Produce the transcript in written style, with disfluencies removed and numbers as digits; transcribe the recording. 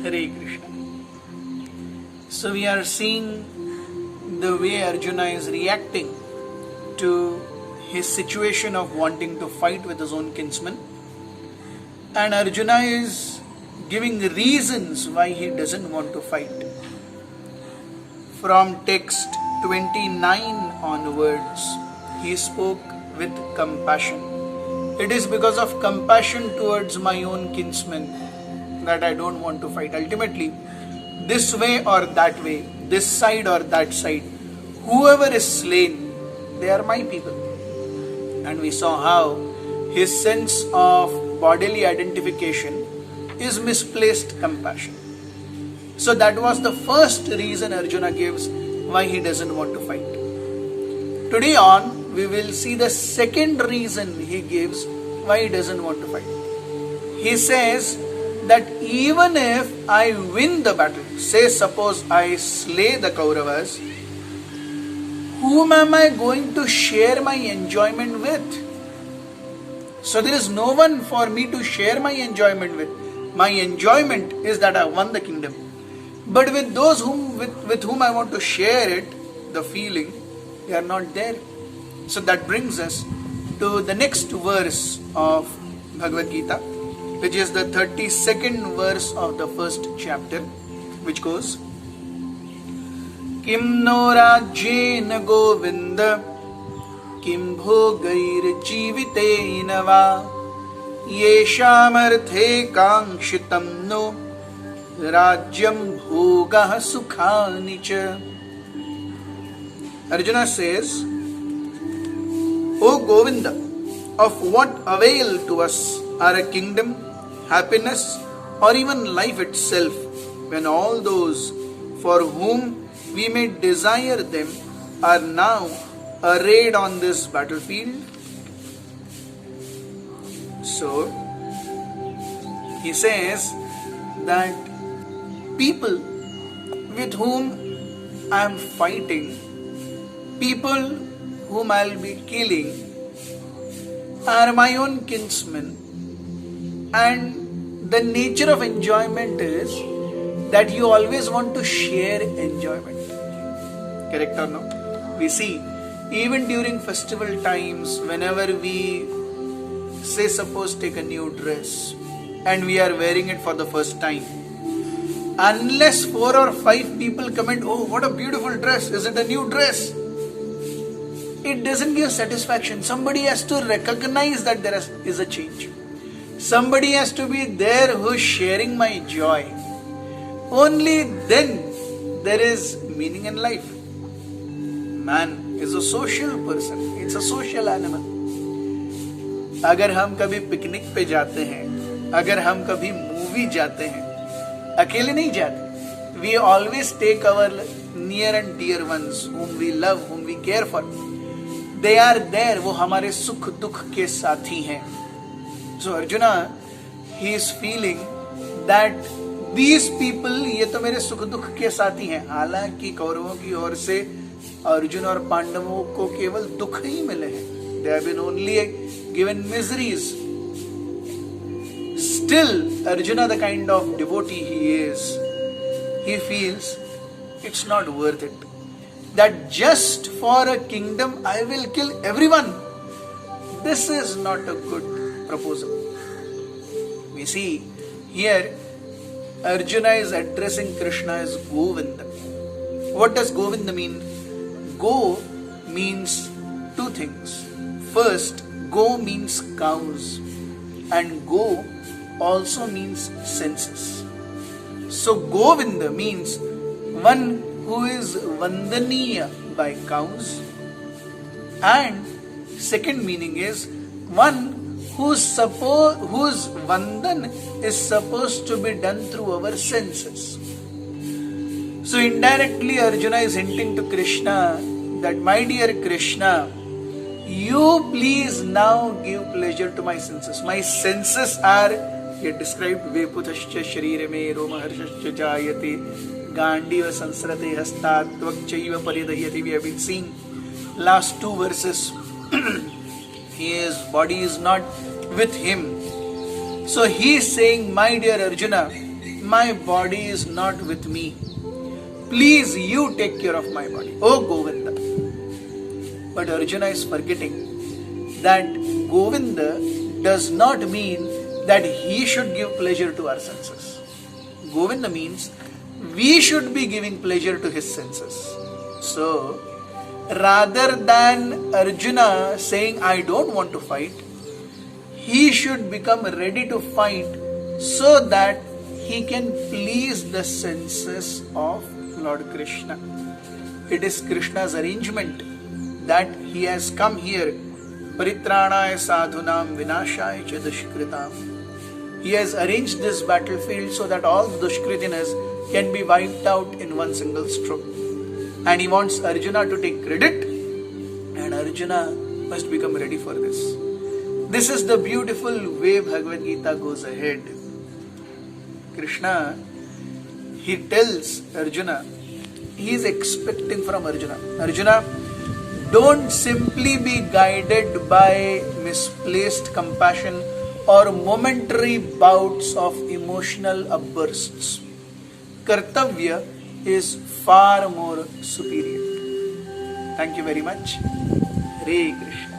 Hare Krishna. So we are seeing the way Arjuna is reacting to his situation of wanting to fight with his own kinsman, and Arjuna is giving reasons why he doesn't want to fight. From text 29 onwards, he spoke with compassion. It is because of compassion towards my own kinsman that I don't want to fight. Ultimately, this way or that way, this side or that side, whoever is slain, they are my people. And we saw how his sense of bodily identification is misplaced compassion. So that was the first reason Arjuna gives why he doesn't want to fight. Today on, we will see the second reason he gives why he doesn't want to fight. He says that even if I win the battle, say suppose I slay the Kauravas, whom am I going to share my enjoyment with? So there is no one for me to share my enjoyment with. My enjoyment is that I won the kingdom. But with those with whom I want to share it, the feeling, they are not there. So that brings us to the next verse of Bhagavad Gita, which is the 32nd verse of the first chapter, which goes, Kim no rajyen govinda, kim bhogair jivitein va, yesham arthe kangshitam no, rajyam bhogah sukhani cha. Arjuna says, O Govinda, of what avail to us are a kingdom, happiness, or even life itself, when all those for whom we may desire them are now arrayed on this battlefield? So, he says that people with whom I am fighting, people whom I will be killing, are my own kinsmen, and the nature of enjoyment is that you always want to share enjoyment. Correct or no? We see, even during festival times, whenever we say suppose take a new dress and we are wearing it for the first time, unless 4 or 5 people comment, oh what a beautiful dress, is it a new dress? It doesn't give satisfaction. Somebody has to recognize that there is a change. Somebody has to be there who is sharing my joy. Only then there is meaning in life. Man is a social person. It's a social animal. अगर हम कभी picnic पे जाते हैं, अगर हम कभी movie जाते हैं, अकेले नहीं जाते. We always take our near and dear ones whom we love, whom we care for. They are there. वो हमारे सुख दुख के साथी हैं. So Arjuna, he is feeling that these people, ये तो मेरे सुख दुख के साथी हैं. हालांकि कौरवों की ओर से अर्जुन और पांडवों को केवल दुख ही मिले हैं. They have been only given miseries. Still, Arjuna, the kind of devotee he is, he feels it's not worth it. That just for a kingdom I will kill everyone. This is not a good proposal. We see here Arjuna is addressing Krishna as Govinda. What does Govinda mean? Go means 2 things. First, go means cows, and go also means senses. So Govinda means one who is vandaniya by cows, and second meaning is one whose vandan is supposed to be done through our senses. So indirectly Arjuna is hinting to Krishna that, my dear Krishna, you please now give pleasure to my senses. My senses are, here described, veputascha sharire me romaharshascha jayate gandiva sansrate hastat tvakchaiva paridayati. We have been seeing last 2 verses. His body is not with him. So he is saying, my dear Arjuna, my body is not with me. Please, you take care of my body. Oh Govinda. But Arjuna is forgetting that Govinda does not mean that he should give pleasure to our senses. Govinda means we should be giving pleasure to his senses. So, rather than Arjuna saying, I don't want to fight, he should become ready to fight so that he can please the senses of Lord Krishna. It is Krishna's arrangement that he has come here. Paritranaya sadhunam vinashaya cha dushkritam. He has arranged this battlefield so that all the dushkritinas can be wiped out in one single stroke. And he wants Arjuna to take credit, and Arjuna must become ready for this. This is the beautiful way Bhagavad Gita goes ahead. Krishna, he tells Arjuna, he is expecting from Arjuna, Arjuna, don't simply be guided by misplaced compassion or momentary bouts of emotional upbursts. Kartavya is far more superior. Thank you very much. Hare Krishna.